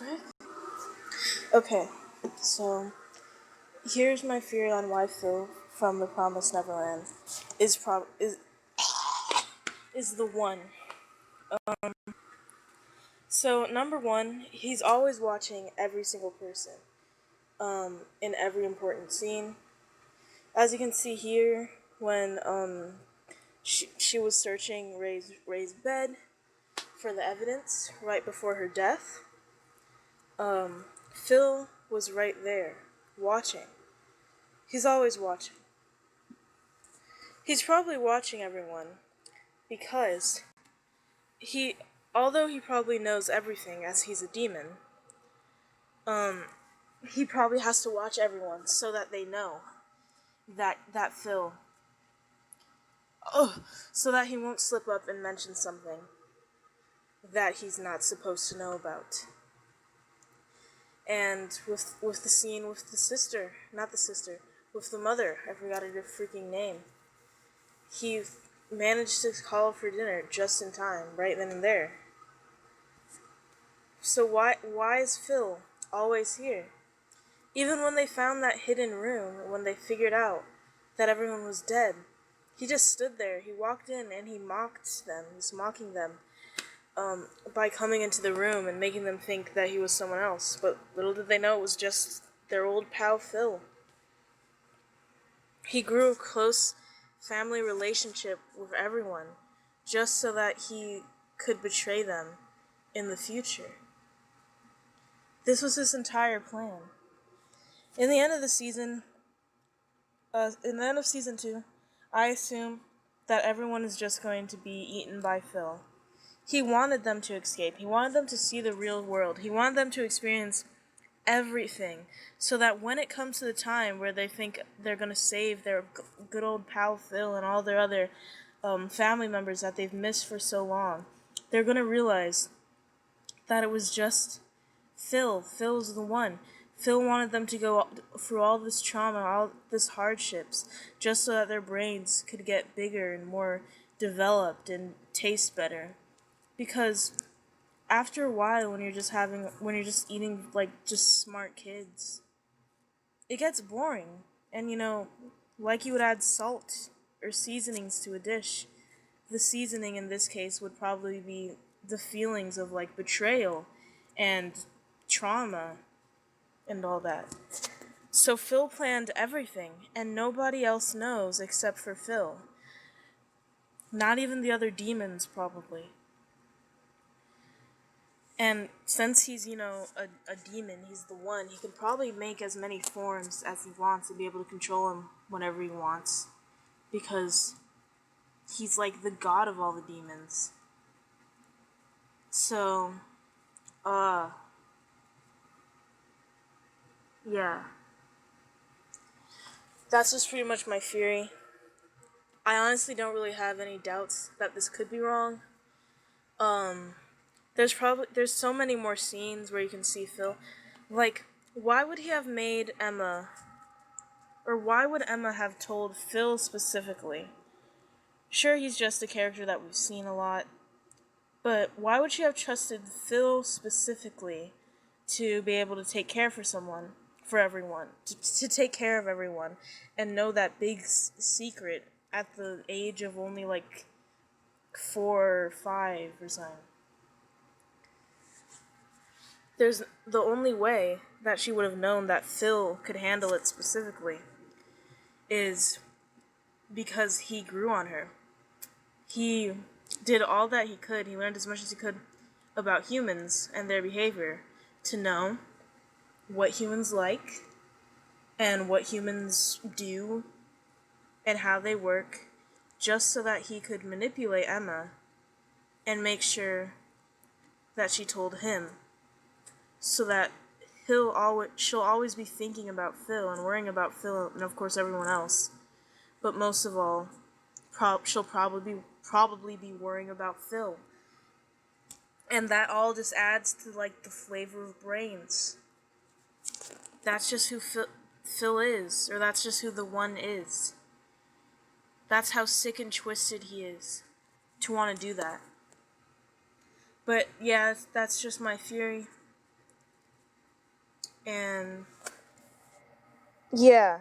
frick? Okay, so here's my theory on why Phil from The Promised Neverland is the one. So number one, he's always watching every single person. In every important scene. As you can see here, when she was searching Ray's bed for the evidence right before her death, Phil was right there, watching. He's always watching. He's probably watching everyone because although he probably knows everything as he's a demon, he probably has to watch everyone so that they know that Phil, so that he won't slip up and mention something that he's not supposed to know about. And with the scene with the sister, not the sister, with the mother, I forgot her freaking name. He managed to call her for dinner just in time, right then and there. So why is Phil always here? Even when they found that hidden room, when they figured out that everyone was dead, he just stood there. He walked in and he mocked them. He was mocking them by coming into the room and making them think that he was someone else. But little did they know it was just their old pal Phil. He grew a close family relationship with everyone just so that he could betray them in the future. This was his entire plan. In the end of season 2, I assume that everyone is just going to be eaten by Phil. He wanted them to escape. He wanted them to see the real world. He wanted them to experience everything so that when it comes to the time where they think they're going to save their good old pal Phil and all their other family members that they've missed for so long, they're going to realize that it was just Phil. Phil's the one. Phil wanted them to go through all this trauma, all this hardships, just so that their brains could get bigger and more developed and taste better. Because after a while, when you're just eating like just smart kids, it gets boring. And like you would add salt or seasonings to a dish, the seasoning in this case would probably be the feelings of like betrayal and trauma and all that. So Phil planned everything, and nobody else knows except for Phil. Not even the other demons, probably. And since he's, a demon, he's the one, he can probably make as many forms as he wants and be able to control him whenever he wants. Because he's like the god of all the demons. So, yeah. That's just pretty much my theory. I honestly don't really have any doubts that this could be wrong. There's so many more scenes where you can see Phil. Like, why would he have made Emma, or why would Emma have told Phil specifically? Sure, he's just a character that we've seen a lot, but why would she have trusted Phil specifically to be able to take care for everyone, to take care of everyone, and know that big secret at the age of only like 4 or 5 or something? There's the only way that she would have known that Phil could handle it specifically is because he grew on her. He did all that he could. He learned as much as he could about humans and their behavior to know what humans like and what humans do and how they work, just so that he could manipulate Emma and make sure that she told him, so that she'll always be thinking about Phil and worrying about Phil and of course everyone else. But most of all, she'll probably be worrying about Phil. And that all just adds to like the flavor of brains. That's just who Phil is, or that's just who the one is. That's how sick and twisted he is to want to do that. But yeah, that's just my theory. And yeah,